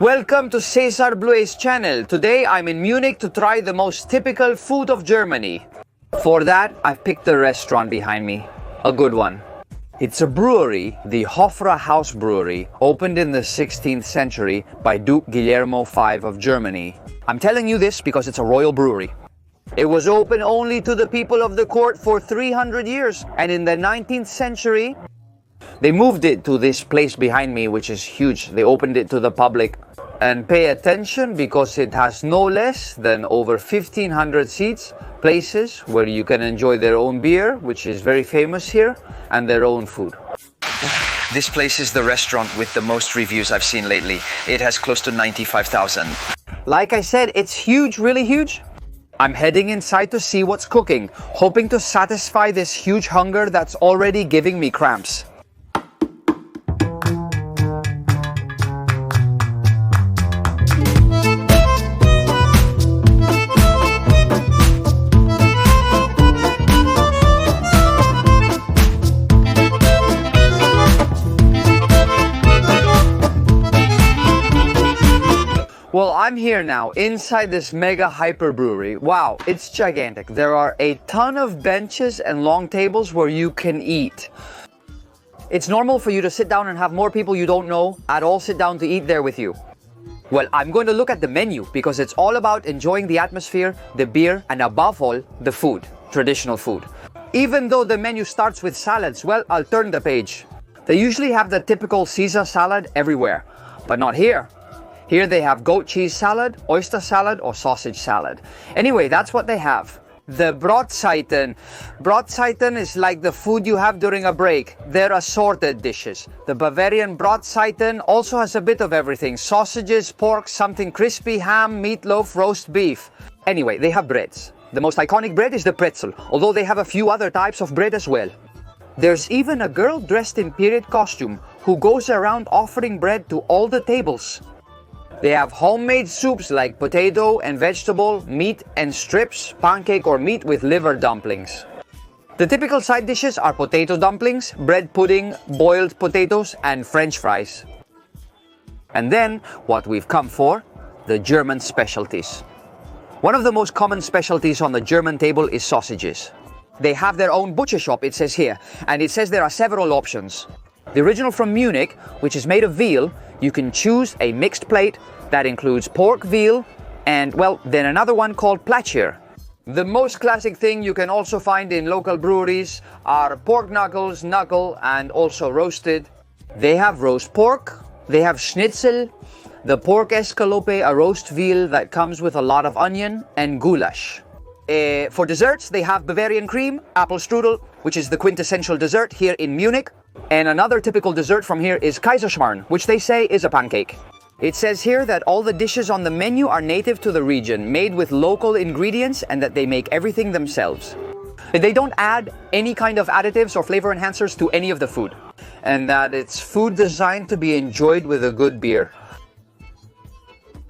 Welcome to Cesar Blue's channel. Today I'm in Munich to try the most typical food of Germany. For that, I've picked the restaurant behind me. A good one. It's a brewery, the Hofbrauhaus Brewery, opened in the 16th century by Duke Guillermo V of Germany. I'm telling you this because it's a royal brewery. It was open only to the people of the court for 300 years, and in the 19th century, they moved it to this place behind me, which is huge. They opened it to the public. And pay attention because it has no less than over 1,500 seats, places where you can enjoy their own beer, which is very famous here, and their own food. This place is the restaurant with the most reviews I've seen lately. It has close to 95,000. Like I said, it's huge, really huge. I'm heading inside to see what's cooking, hoping to satisfy this huge hunger that's already giving me cramps. Well, I'm here now, inside this mega hyper brewery. Wow, it's gigantic. There are a ton of benches and long tables where you can eat. It's normal for you to sit down and have more people you don't know at all sit down to eat there with you. Well, I'm going to look at the menu because it's all about enjoying the atmosphere, the beer, and above all, the food, traditional food. Even though the menu starts with salads, well, I'll turn the page. They usually have the typical Caesar salad everywhere, but not here. Here they have goat cheese salad, oyster salad, or sausage salad. Anyway, that's what they have. The Brotzeiten. Brotzeiten is like the food you have during a break. They're assorted dishes. The Bavarian Brotzeiten also has a bit of everything. Sausages, pork, something crispy, ham, meatloaf, roast beef. Anyway, they have breads. The most iconic bread is the Pretzel, although they have a few other types of bread as well. There's even a girl dressed in period costume who goes around offering bread to all the tables. They have homemade soups like potato and vegetable, meat and strips, pancake or meat with liver dumplings. The typical side dishes are potato dumplings, bread pudding, boiled potatoes, and French fries. And then, what we've come for, the German specialties. One of the most common specialties on the German table is sausages. They have their own butcher shop, it says here, and it says there are several options. The original from Munich, which is made of veal, you can choose a mixed plate that includes pork, veal, and, well, then another one called Platscher. The most classic thing you can also find in local breweries are pork knuckles, Knuckle, and also roasted. They have roast pork, they have Schnitzel, the pork escalope, a roast veal that comes with a lot of onion, and goulash. For desserts, they have Bavarian cream, apple strudel, which is the quintessential dessert here in Munich. And another typical dessert from here is Kaiserschmarrn, which they say is a pancake. It says here that all the dishes on the menu are native to the region, made with local ingredients, and that they make everything themselves. They don't add any kind of additives or flavor enhancers to any of the food. And that it's food designed to be enjoyed with a good beer.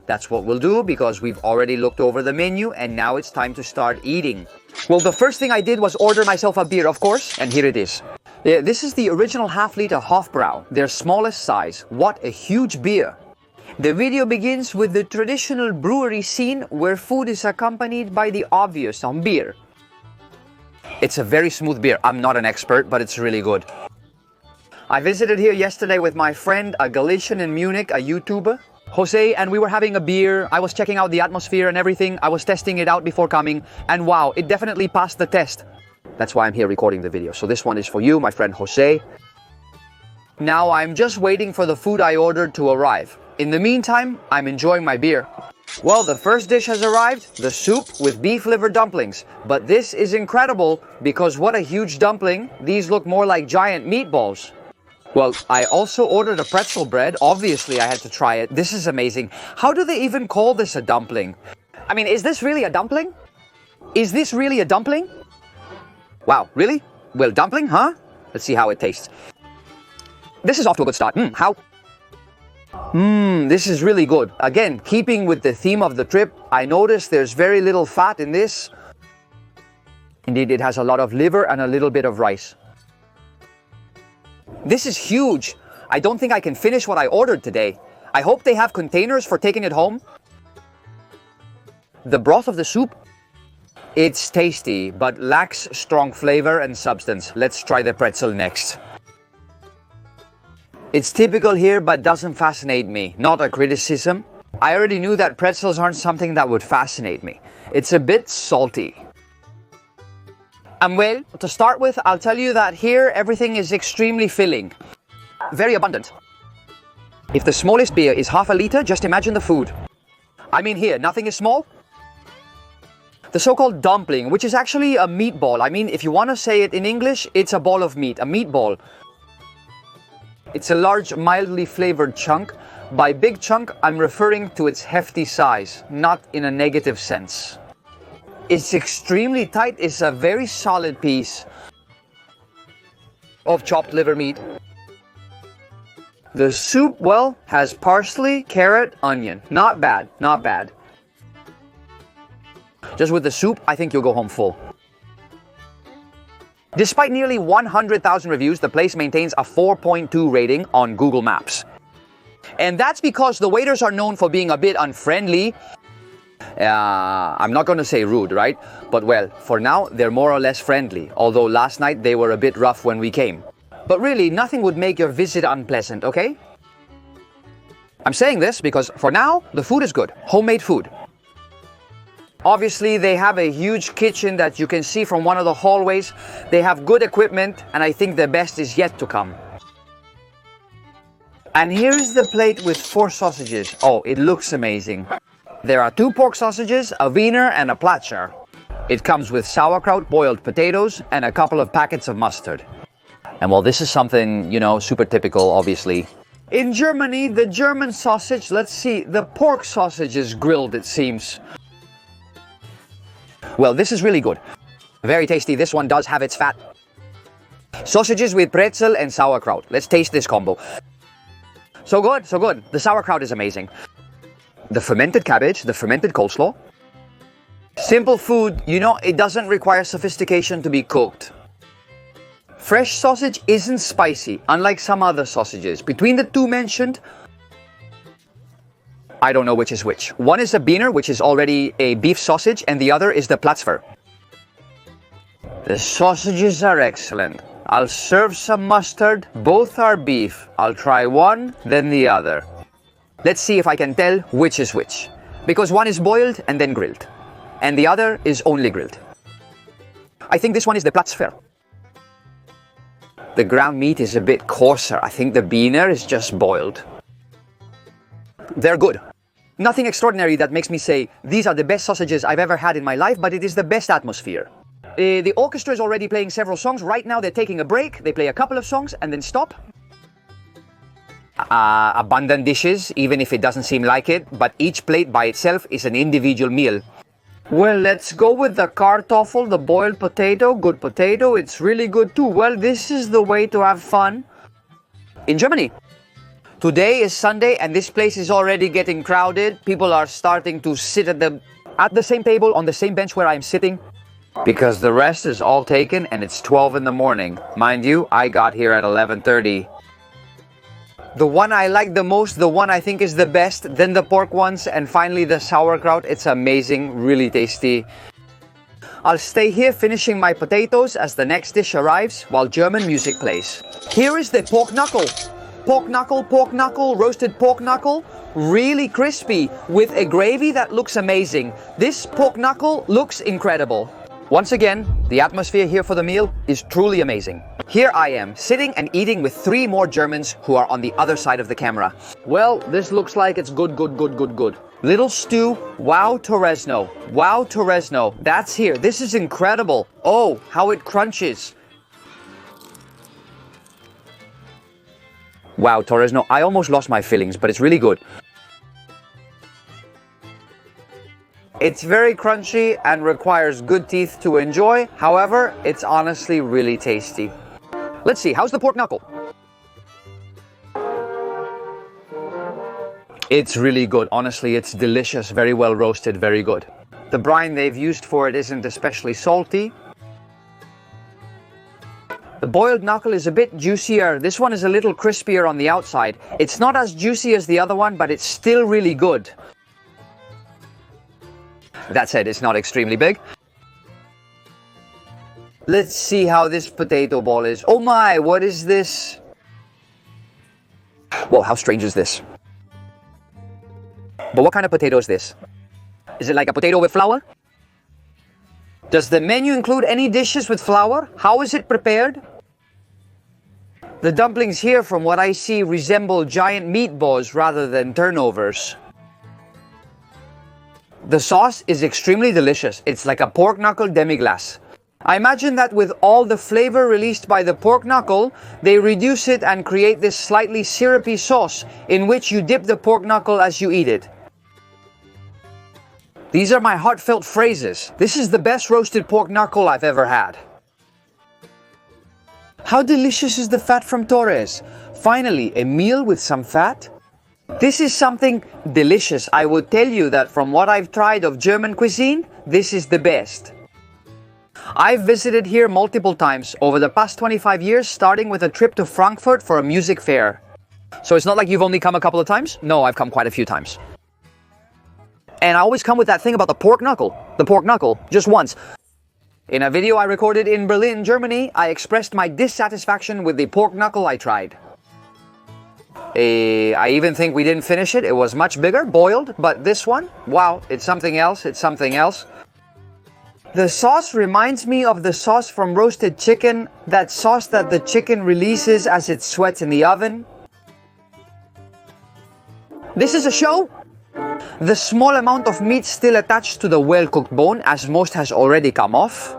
That's what we'll do because we've already looked over the menu and now it's time to start eating. Well, the first thing I did was order myself a beer, of course, and here it is. This is the original half-liter Hofbrau, their smallest size. What a huge beer! The video begins with the traditional brewery scene where food is accompanied by the obvious on beer. It's a very smooth beer. I'm not an expert, but it's really good. I visited here yesterday with my friend, a Galician in Munich, a YouTuber, Jose, and we were having a beer. I was checking out the atmosphere and everything. I was testing it out before coming, and wow, it definitely passed the test. That's why I'm here recording the video. So this one is for you, my friend Jose. Now I'm just waiting for the food I ordered to arrive. In the meantime, I'm enjoying my beer. Well, the first dish has arrived, the soup with beef liver dumplings. But this is incredible because what a huge dumpling. These look more like giant meatballs. Well, I also ordered a pretzel bread. Obviously, I had to try it. This is amazing. How do they even call this a dumpling? I mean, is this really a dumpling? Is this really a dumpling? Wow, really? Well, dumpling, huh? Let's see how it tastes. This is off to a good start. This is really good. Again, keeping with the theme of the trip, I noticed there's very little fat in this. Indeed, it has a lot of liver and a little bit of rice. This is huge. I don't think I can finish what I ordered today. I hope they have containers for taking it home. The broth of the soup, it's tasty, but lacks strong flavor and substance. Let's try the pretzel next. It's typical here, but doesn't fascinate me. Not a criticism. I already knew that pretzels aren't something that would fascinate me. It's a bit salty. And well, to start with, I'll tell you that here everything is extremely filling. Very abundant. If the smallest beer is half a liter, just imagine the food. I mean here, nothing is small. The so-called dumpling, which is actually a meatball. I mean, if you want to say it in English, it's a ball of meat, a meatball. It's a large, mildly flavored chunk. By big chunk, I'm referring to its hefty size, not in a negative sense. It's extremely tight. It's a very solid piece of chopped liver meat. The soup, well, has parsley, carrot, onion. Not bad, not bad. Just with the soup, I think you'll go home full. Despite nearly 100,000 reviews, the place maintains a 4.2 rating on Google Maps. And that's because the waiters are known for being a bit unfriendly. I'm not going to say rude, right? But well, for now, they're more or less friendly. Although last night they were a bit rough when we came. But really, nothing would make your visit unpleasant, okay? I'm saying this because for now, the food is good. Homemade food. Obviously, they have a huge kitchen that you can see from one of the hallways. They have good equipment, and I think the best is yet to come. And here is the plate with 4 sausages. Oh, it looks amazing. There are 2 pork sausages, a wiener, and a platscher. It comes with sauerkraut, boiled potatoes, and a couple of packets of mustard. And well, this is something, you know, super typical, obviously. In Germany, the German sausage, let's see, the pork sausage is grilled, it seems. Well, this is really good. Very tasty. This one does have its fat. Sausages with pretzel and sauerkraut. Let's taste this combo. So good, so good. The sauerkraut is amazing. The fermented cabbage, the fermented coleslaw. Simple food, you know, it doesn't require sophistication to be cooked. Fresh sausage isn't spicy, unlike some other sausages. Between the 2 mentioned, I don't know which is which. One is a Wiener, which is already a beef sausage, and the other is the Platzfer. The sausages are excellent. I'll serve some mustard. Both are beef. I'll try one, then the other. Let's see if I can tell which is which. Because one is boiled and then grilled, and the other is only grilled. I think this one is the Platzfer. The ground meat is a bit coarser. I think the Wiener is just boiled. They're good. Nothing extraordinary that makes me say, these are the best sausages I've ever had in my life, but it is the best atmosphere. The orchestra is already playing several songs. Right now they're taking a break. They play a couple of songs and then stop. Abundant dishes, even if it doesn't seem like it, but each plate by itself is an individual meal. Well, let's go with the Kartoffel, the boiled potato. Good potato, it's really good too. Well, this is the way to have fun in Germany. Today is Sunday and this place is already getting crowded. People are starting to sit at the same table on the same bench where I'm sitting because the rest is all taken and it's 12 in the morning. Mind you, I got here at 11:30. The one I like the most, the one I think is the best, then the pork ones, and finally the sauerkraut. It's amazing, really tasty. I'll stay here finishing my potatoes as the next dish arrives while German music plays. Here is the pork knuckle. Pork knuckle, roasted pork knuckle, really crispy with a gravy that looks amazing. This pork knuckle looks incredible. Once again, the atmosphere here for the meal is truly amazing. Here I am, sitting and eating with 3 more Germans who are on the other side of the camera. Well, this looks like it's good. Little stew, wow Torresno, that's here. This is incredible. Oh, how it crunches. Wow, Torresno, I almost lost my fillings, but it's really good. It's very crunchy and requires good teeth to enjoy. However, it's honestly really tasty. Let's see, how's the pork knuckle? It's really good. Honestly, it's delicious, very well roasted, very good. The brine they've used for it isn't especially salty. The boiled knuckle is a bit juicier. This one is a little crispier on the outside. It's not as juicy as the other one, but it's still really good. That said, it's not extremely big. Let's see how this potato ball is. Oh my, what is this? Whoa, how strange is this? But what kind of potato is this? Is it like a potato with flour? Does the menu include any dishes with flour? How is it prepared? The dumplings here, from what I see, resemble giant meatballs rather than turnovers. The sauce is extremely delicious. It's like a pork knuckle demi-glace. I imagine that with all the flavor released by the pork knuckle, they reduce it and create this slightly syrupy sauce in which you dip the pork knuckle as you eat it. These are my heartfelt phrases. This is the best roasted pork knuckle I've ever had. How delicious is the fat from Torres? Finally, a meal with some fat. This is something delicious. I would tell you that from what I've tried of German cuisine, this is the best. I've visited here multiple times over the past 25 years, starting with a trip to Frankfurt for a music fair. So it's not like you've only come a couple of times? No, I've come quite a few times. And I always come with that thing about the pork knuckle. The pork knuckle, just once. In a video I recorded in Berlin, Germany, I expressed my dissatisfaction with the pork knuckle I tried. I even think we didn't finish it. It was much bigger, boiled, but this one, wow, it's something else, it's something else. The sauce reminds me of the sauce from roasted chicken, that sauce that the chicken releases as it sweats in the oven. This is a show. The small amount of meat still attached to the well-cooked bone, as most has already come off.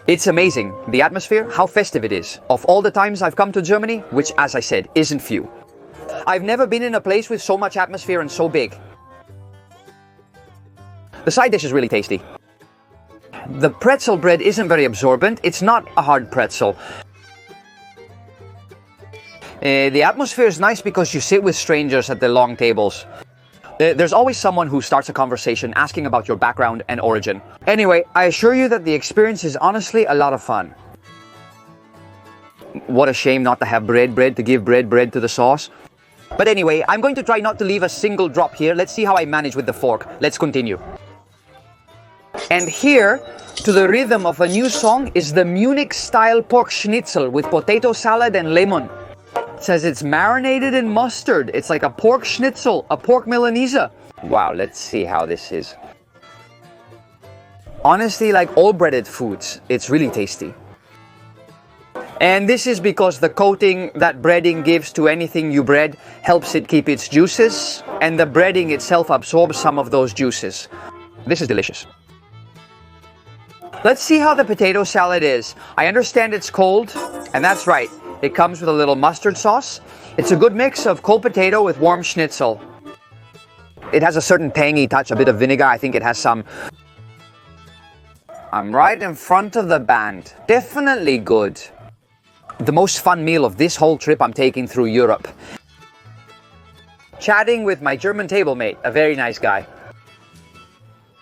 It's amazing, the atmosphere, how festive it is. Of all the times I've come to Germany, which, as I said, isn't few, I've never been in a place with so much atmosphere and so big. The side dish is really tasty. The pretzel bread isn't very absorbent. It's not a hard pretzel. The atmosphere is nice because you sit with strangers at the long tables. There's always someone who starts a conversation asking about your background and origin. Anyway, I assure you that the experience is honestly a lot of fun. What a shame not to have bread to give bread to the sauce. But anyway, I'm going to try not to leave a single drop here. Let's see how I manage with the fork. Let's continue. And here, to the rhythm of a new song, is the Munich-style pork Schnitzel with potato salad and lemon. It says it's marinated in mustard. It's like a pork schnitzel, a pork Milanese. Wow, let's see how this is. Honestly, like all breaded foods, it's really tasty. And this is because the coating that breading gives to anything you bread helps it keep its juices, and the breading itself absorbs some of those juices. This is delicious. Let's see how the potato salad is. I understand it's cold, and that's right. It comes with a little mustard sauce. It's a good mix of cold potato with warm schnitzel. It has a certain tangy touch, a bit of vinegar. I think it has some... I'm right in front of the band. Definitely good. The most fun meal of this whole trip I'm taking through Europe. Chatting with my German table mate, a very nice guy.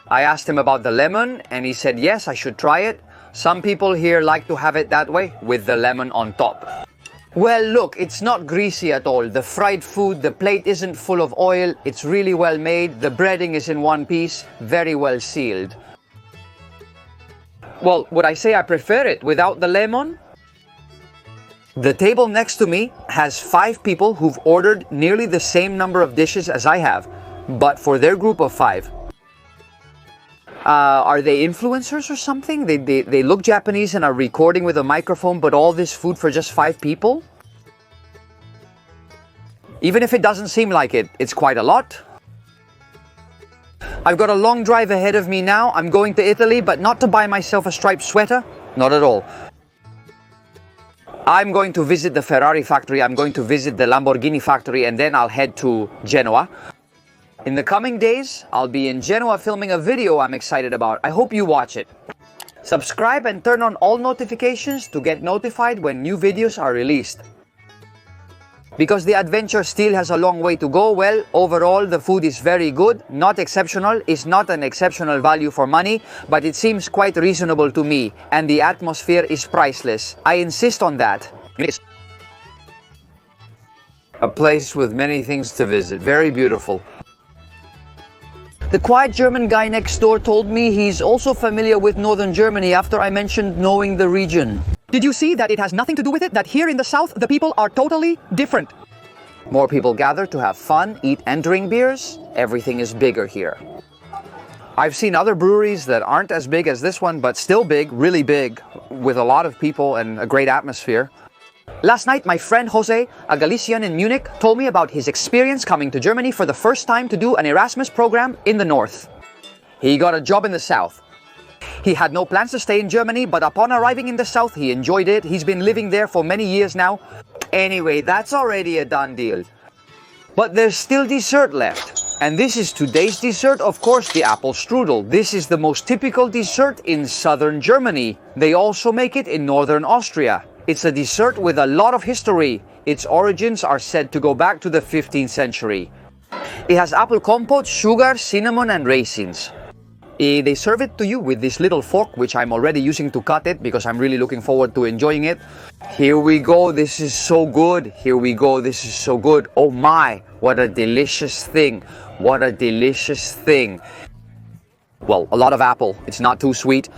I asked him about the lemon, and he said yes, I should try it. Some people here like to have it that way, with the lemon on top. Well, look, it's not greasy at all. The fried food, the plate isn't full of oil. It's really well made. The breading is in one piece, very well sealed. Well, would I say I prefer it without the lemon? The table next to me has 5 people who've ordered nearly the same number of dishes as I have, but for their group of 5. Are they influencers or something? They look Japanese and are recording with a microphone, but all this food for just 5 people? Even if it doesn't seem like it, it's quite a lot. I've got a long drive ahead of me now. I'm going to Italy, but not to buy myself a striped sweater. Not at all. I'm going to visit the Ferrari factory, I'm going to visit the Lamborghini factory, and then I'll head to Genoa. In the coming days, I'll be in Genoa filming a video I'm excited about. I hope you watch it. Subscribe and turn on all notifications to get notified when new videos are released. Because the adventure still has a long way to go, well, overall the food is very good, not exceptional, it's not an exceptional value for money, but it seems quite reasonable to me, and the atmosphere is priceless. I insist on that. It is a place with many things to visit, very beautiful. The quiet German guy next door told me he's also familiar with northern Germany after I mentioned knowing the region. Did you see that it has nothing to do with it? That here in the south, the people are totally different. More people gather to have fun, eat and drink beers. Everything is bigger here. I've seen other breweries that aren't as big as this one, but still big, really big, with a lot of people and a great atmosphere. Last night, my friend Jose, a Galician in Munich, told me about his experience coming to Germany for the first time to do an Erasmus program in the north. He got a job in the south. He had no plans to stay in Germany, but upon arriving in the south, he enjoyed it. He's been living there for many years now. Anyway, that's already a done deal. But there's still dessert left. And this is today's dessert, of course, the apple strudel. This is the most typical dessert in southern Germany. They also make it in northern Austria. It's a dessert with a lot of history. Its origins are said to go back to the 15th century. It has apple compote, sugar, cinnamon and raisins. They serve it to you with this little fork, which I'm already using to cut it because I'm really looking forward to enjoying it. Here we go, this is so good. Here we go, this is so good. Oh my, what a delicious thing. What a delicious thing. Well, a lot of apple, it's not too sweet.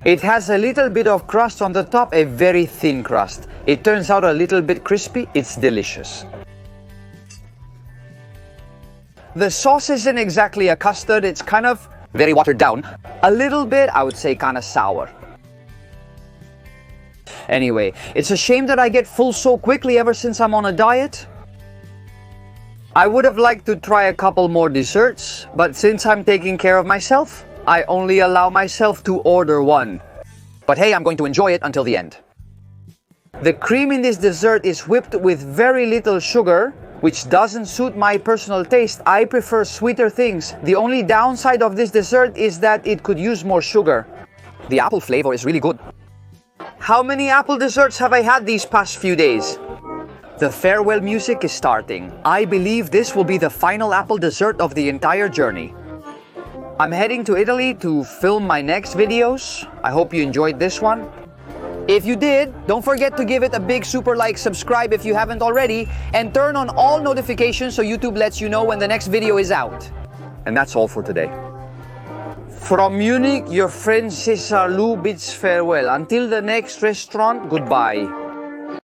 It has a little bit of crust on the top, a very thin crust. It turns out a little bit crispy, it's delicious. The sauce isn't exactly a custard, it's kind of very watered down. A little bit, I would say, kind of sour. Anyway, it's a shame that I get full so quickly ever since I'm on a diet. I would have liked to try a couple more desserts, but since I'm taking care of myself, I only allow myself to order one. But hey, I'm going to enjoy it until the end. The cream in this dessert is whipped with very little sugar, which doesn't suit my personal taste. I prefer sweeter things. The only downside of this dessert is that it could use more sugar. The apple flavor is really good. How many apple desserts have I had these past few days? The farewell music is starting. I believe this will be the final apple dessert of the entire journey. I'm heading to Italy to film my next videos. I hope you enjoyed this one. If you did, don't forget to give it a big super like, subscribe if you haven't already, and turn on all notifications so YouTube lets you know when the next video is out. And that's all for today. From Munich, your friend Cesar Lu bids farewell. Until the next restaurant, goodbye.